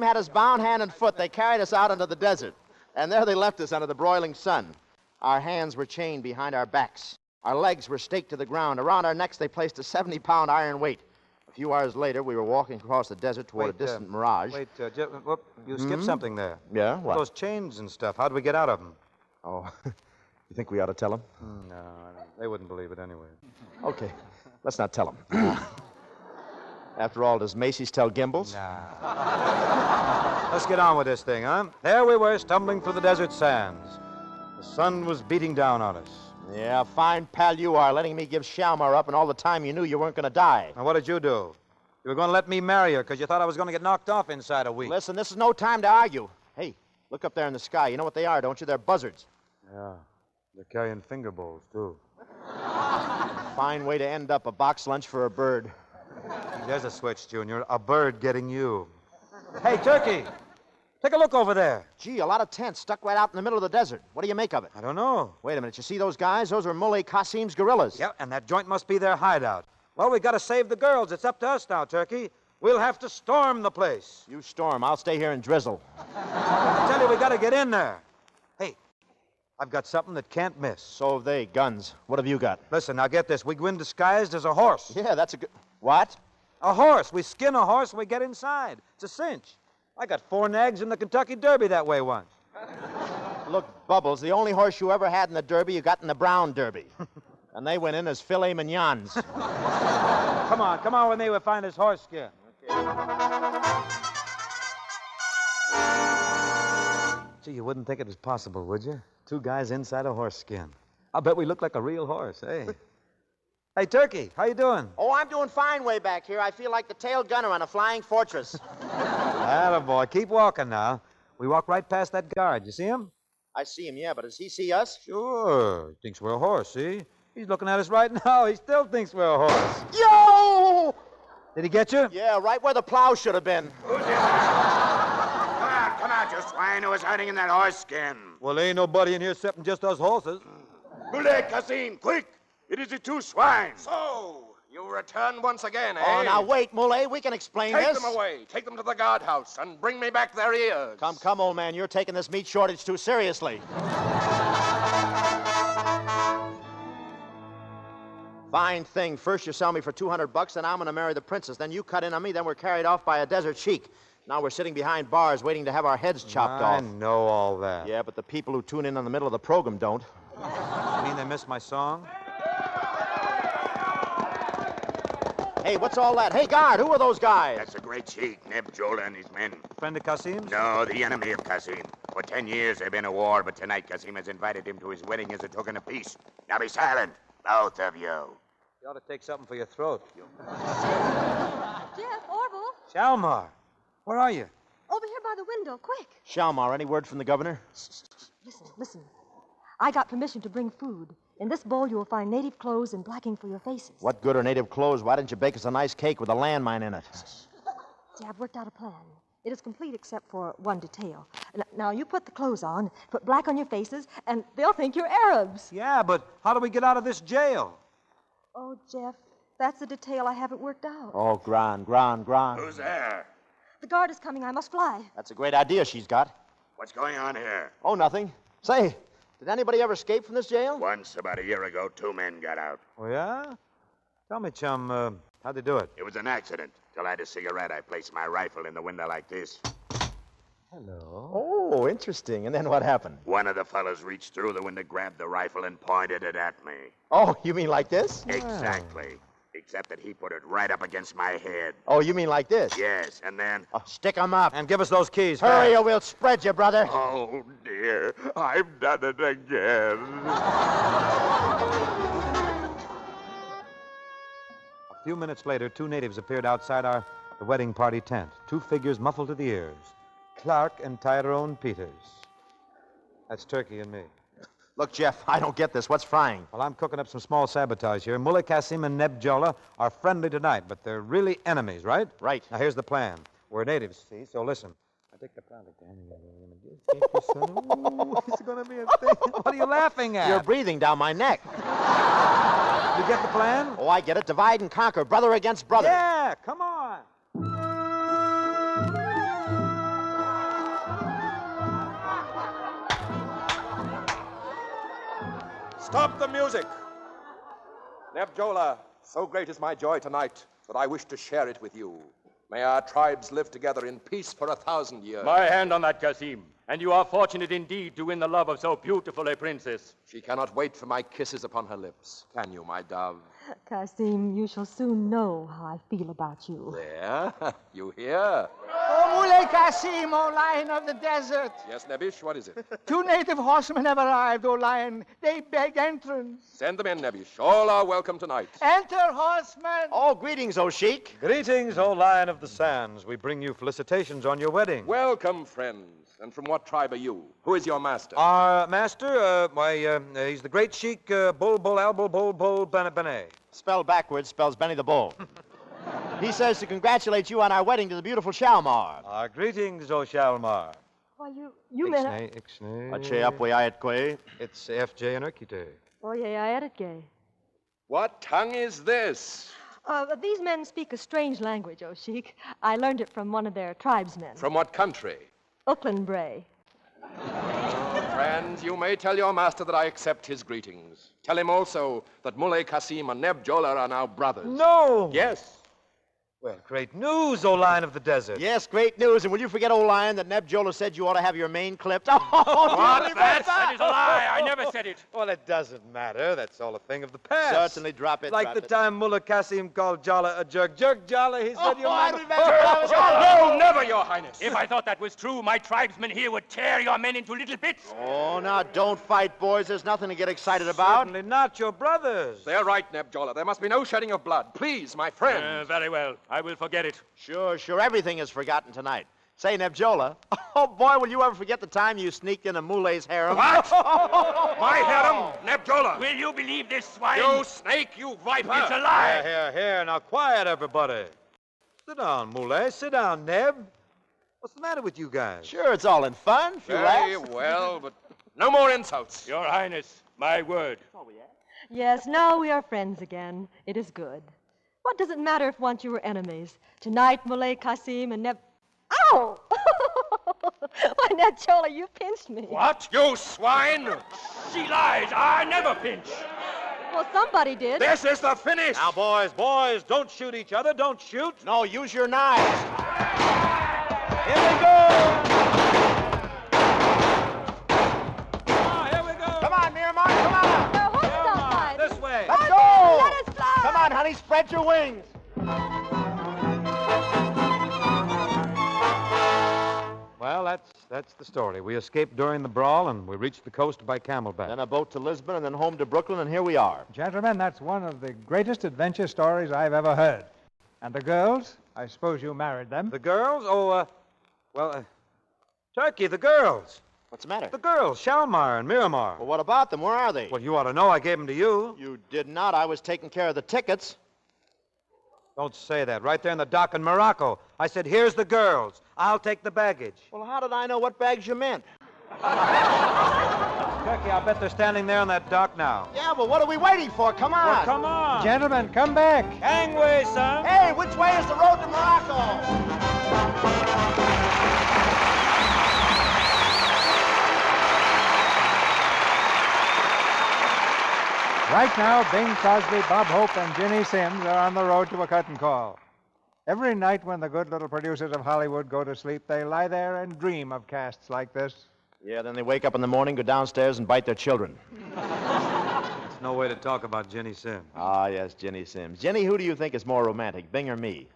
had us bound hand and foot. They carried us out into the desert. And there they left us under the broiling sun. Our hands were chained behind our backs. Our legs were staked to the ground. Around our necks, they placed a 70-pound iron weight. A few hours later, we were walking across the desert toward a distant mirage. You skipped something there. Yeah? What? Those chains and stuff. How'd we get out of them? Oh, you think we ought to tell them? No, they wouldn't believe it anyway. Okay, let's not tell them. After all, does Macy's tell Gimbals? Nah. Let's get on with this thing, huh? There we were, stumbling through the desert sands. The sun was beating down on us. Yeah, fine pal you are, letting me give Shalmar up, and all the time you knew you weren't going to die. Now, what did you do? You were going to let me marry her because you thought I was going to get knocked off inside a week. Listen, this is no time to argue. Hey, look up there in the sky. You know what they are, don't you? They're buzzards. Yeah, they're carrying finger bowls, too. Fine way to end up a box lunch for a bird. There's a switch, Junior. A bird getting you. Hey, Turkey! Take a look over there. Gee, a lot of tents stuck right out in the middle of the desert. What do you make of it? I don't know. Wait a minute. You see those guys? Those are Muley Qasim's guerrillas. Yeah, and that joint must be their hideout. Well, we got to save the girls. It's up to us now, Turkey. We'll have to storm the place. You storm. I'll stay here and drizzle. I tell you, we got to get in there. Hey, I've got something that can't miss. So have they. Guns. What have you got? Listen, now get this. We go in disguised as a horse. Yeah, that's a good... What? A horse. We skin a horse and we get inside. It's a cinch. I got 4 nags in the Kentucky Derby that way once. Look, Bubbles, the only horse you ever had in the Derby, you got in the Brown Derby. And they went in as filet mignons. Come on with me. We'll find his horse skin. Okay. Gee, you wouldn't think it was possible, would you? 2 guys inside a horse skin. I'll bet we look like a real horse, eh? Hey, Turkey, how you doing? Oh, I'm doing fine way back here. I feel like the tail gunner on a flying fortress. Attaboy. Keep walking now. We walk right past that guard. You see him? I see him, yeah, but does he see us? Sure. He thinks we're a horse, see? He's looking at us right now. He still thinks we're a horse. Yo! Did he get you? Yeah, right where the plow should have been. Come on, you swine who was hiding in that horse skin. Well, there ain't nobody in here except just us horses. Muley Qasim, quick! It is the 2 swine. So, you return once again, eh? Oh, now wait, Muley. We can explain Take this. them away. Take them to the guardhouse and bring me back their ears. Come, old man. You're taking this meat shortage too seriously. Fine thing. First you sell me for $200, then I'm going to marry the princess. Then you cut in on me, then we're carried off by a desert sheik. Now we're sitting behind bars waiting to have our heads chopped off. I know all that. Yeah, but the people who tune in the middle of the program don't. You mean they missed my song? Hey, what's all that? Hey, guard, who are those guys? That's a great sheik, Neb Jola and his men. Friend of Qasim's? No, the enemy of Qasim. For 10 years they've been at war, but tonight Qasim has invited him to his wedding as a token of peace. Now be silent, both of you. You ought to take something for your throat. Jeff, Orville. Shalmar, where are you? Over here by the window, quick. Shalmar, any word from the governor? Listen. I got permission to bring food. In this bowl, you'll find native clothes and blacking for your faces. What good are native clothes? Why didn't you bake us a nice cake with a landmine in it? See, I've worked out a plan. It is complete except for one detail. Now, you put the clothes on, put black on your faces, and they'll think you're Arabs. Yeah, but how do we get out of this jail? Oh, Jeff, that's the detail I haven't worked out. Oh, gran. Who's there? The guard is coming. I must fly. That's a great idea she's got. What's going on here? Oh, nothing. Say, Did anybody ever escape from this jail? Once, about a year ago, 2 men got out. Oh, yeah? Tell me, chum, how'd they do it? It was an accident. Till I had a cigarette, I placed my rifle in the window like this. Hello. Oh, interesting. And then what happened? One of the fellas reached through the window, grabbed the rifle, and pointed it at me. Oh, you mean like this? Exactly. Except that he put it right up against my head. Oh, you mean like this? Yes, and then... Oh, stick 'em up. And give us those keys. Hurry fast. or we'll spread you, brother. Oh, dear. I've done it again. A few minutes later, 2 natives appeared outside the wedding party tent. 2 figures muffled to the ears. Clark and Tyrone Peters. That's Turkey and me. Look, Jeff, I don't get this. What's frying? Well, I'm cooking up some small sabotage here. Muley Qasim and Neb Jola are friendly tonight, but they're really enemies, right? Right. Now, here's the plan. We're natives, see, so listen. I take the product. Ooh, it's going to be a thing. What are you laughing at? You're breathing down my neck. You get the plan? Oh, I get it. Divide and conquer. Brother against brother. Yeah, come on. Stop the music! Neb Jola, so great is my joy tonight that I wish to share it with you. May our tribes live together in peace for 1,000 years. My hand on that, Qasim. And you are fortunate indeed to win the love of so beautiful a princess. She cannot wait for my kisses upon her lips. Can you, my dove? Qasim, you shall soon know how I feel about you. There, you hear? Oh, Muley Qasim, O Lion of the Desert. Yes, Nebish, what is it? 2 native horsemen have arrived, O Lion. They beg entrance. Send them in, Nebish. All are welcome tonight. Enter, horsemen. Oh, greetings, O Sheik. Greetings, O Lion of the Sands. We bring you felicitations on your wedding. Welcome, friends. And from what tribe are you? Who is your master? Our master, he's the great Sheik Bulbul Albul Bulbul Bene. Spelled backwards spells Benny the Bull. He says to congratulate you on our wedding to the beautiful Shalmar. Our greetings, O Shalmar. Why, you men... Ixnay. Ache apwe ayatque. It's FJ and Urkite. Oh, yeah, I had it gay. What tongue is this? These men speak a strange language, O Sheik. I learned it from one of their tribesmen. From what country? Upland Bray. Friends, you may tell your master that I accept his greetings. Tell him also that Muley Qasim and Neb Jola are now brothers. No! Yes. Well, great news, O Lion of the Desert. Yes, great news. And will you forget, old Lion, that Neb Jola said you ought to have your mane clipped? Oh, what? That is a lie. I never said it. Well, it doesn't matter. That's all a thing of the past. Certainly, drop it. Like drop the time Mullah Qasim called Jola a jerk. Jerk Jola, he said you I might... remember. No, never, Your Highness. If I thought that was true, my tribesmen here would tear your men into little bits. Oh, now, don't fight, boys. There's nothing to get excited about. Certainly not your brothers. They're right, Neb Jola. There must be no shedding of blood. Please, my friend. Very well. I will forget it. Sure. Everything is forgotten tonight. Say, Neb Jola, oh, boy, will you ever forget the time you sneaked into Muley's harem? What? My harem? Neb Jola. Will you believe this, swine? You snake, you viper. It's a lie. Here. Now, quiet, everybody. Sit down, Muley. Sit down, Neb. What's the matter with you guys? Sure, it's all in fun. Very well, but no more insults. Your Highness, my word. Yes, now we are friends again. It is good. What does it matter if once you were enemies? Tonight, Muley Qasim and Neb... Ow! Why, Neb Jola, you pinched me. What? You swine! She lies. I never pinch. Well, somebody did. This is the finish. Now, boys, don't shoot each other. Don't shoot. No, use your knives. Here we go. Here we go. Come on, Miramar, come on. Their horse stopped by. This way. Let's go. Let us fly. Come on, honey, spread your wings. Well, that's the story. We escaped during the brawl, and we reached the coast by camelback. Then a boat to Lisbon, and then home to Brooklyn, and here we are. Gentlemen, that's one of the greatest adventure stories I've ever heard. And the girls, I suppose you married them. The girls? Turkey, the girls. What's the matter? The girls, Shalmar and Miramar. Well, what about them? Where are they? Well, you ought to know. I gave them to you. You did not. I was taking care of the tickets. Don't say that. Right there in the dock in Morocco. I said, here's the girls. I'll take the baggage. Well, how did I know what bags you meant? Turkey, I'll bet they're standing there on that dock now. Yeah, well, what are we waiting for? Come on. Well, come on. Gentlemen, come back. Gangway, son. Hey, which way is the road to Morocco? Right now, Bing Crosby, Bob Hope, and Ginny Sims are on the road to a curtain call. Every night when the good little producers of Hollywood go to sleep, they lie there and dream of casts like this. Yeah, then they wake up in the morning, go downstairs, and bite their children. That's no way to talk about Ginny Sims. Ah, yes, Ginny Sims. Ginny, who do you think is more romantic, Bing or me?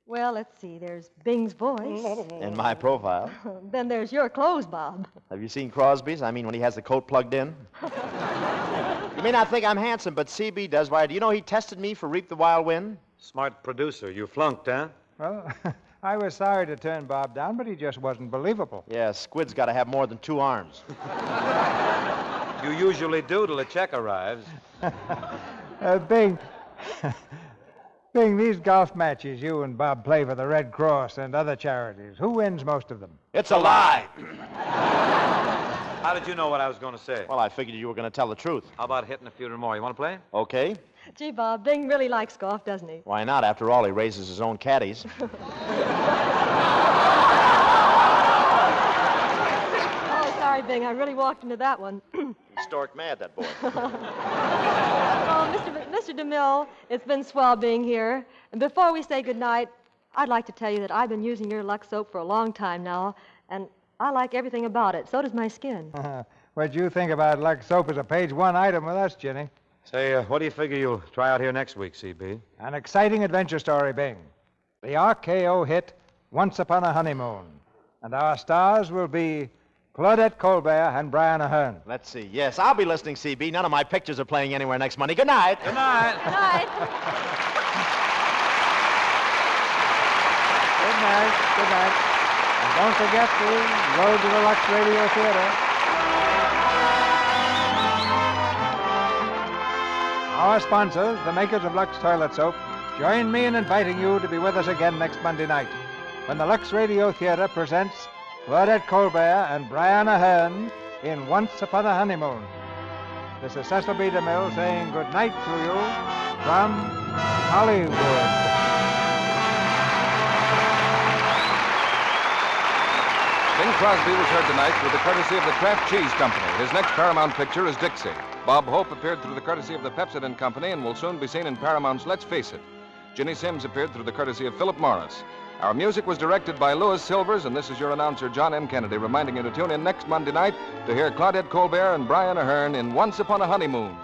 Well, let's see. There's Bing's voice. In my profile. Then there's your clothes, Bob. Have you seen Crosby's? I mean, when he has the coat plugged in? You may not think I'm handsome, but CB does. Why, do you know he tested me for Reap the Wild Wind? Smart producer. You flunked, huh? Well, I was sorry to turn Bob down, but he just wasn't believable. Yeah, Squid's got to have more than 2 arms. You usually do till the check arrives. Bing. Bing, these golf matches you and Bob play for the Red Cross and other charities, who wins most of them? It's a lie. How did you know what I was going to say? Well, I figured you were going to tell the truth. How about hitting a few more? You want to play? Okay. Gee, Bob, Bing really likes golf, doesn't he? Why not? After all, he raises his own caddies. Oh, sorry, Bing. I really walked into that one. He's stark mad, that boy. Oh, Mr. DeMille, it's been swell being here. And before we say goodnight, I'd like to tell you that I've been using your Lux soap for a long time now, and I like everything about it. So does my skin. What'd you think about Lux soap as a page 1 item with us, Ginny? Say, what do you figure you'll try out here next week, CB? An exciting adventure story, Bing. The RKO hit Once Upon a Honeymoon. And our stars will be Claudette Colbert and Brian Ahern. Let's see. Yes, I'll be listening, CB. None of my pictures are playing anywhere next Monday. Good night. Good night. Good night. Good night. Good night. And don't forget the road to the Lux Radio Theater. Our sponsors, the makers of Lux Toilet Soap, join me in inviting you to be with us again next Monday night when the Lux Radio Theater presents Claudette Colbert and Brian Ahern in Once Upon a Honeymoon. This is Cecil B. DeMille saying good night to you from Hollywood. Bing Crosby was heard tonight through the courtesy of the Kraft Cheese Company. His next Paramount picture is Dixie. Bob Hope appeared through the courtesy of the Pepsodent Company and will soon be seen in Paramount's Let's Face It. Ginny Sims appeared through the courtesy of Philip Morris. Our music was directed by Louis Silvers, and this is your announcer, John M. Kennedy, reminding you to tune in next Monday night to hear Claudette Colbert and Brian Ahern in Once Upon a Honeymoon.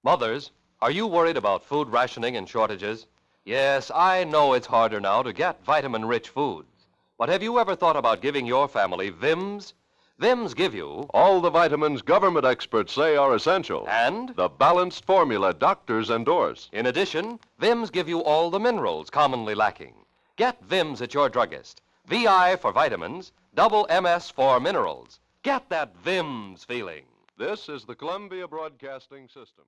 Mothers, are you worried about food rationing and shortages? Yes, I know it's harder now to get vitamin-rich foods. But have you ever thought about giving your family Vims? Vims give you all the vitamins government experts say are essential. And the balanced formula doctors endorse. In addition, Vims give you all the minerals commonly lacking. Get Vims at your druggist. VI for vitamins, double MS for minerals. Get that Vims feeling. This is the Columbia Broadcasting System.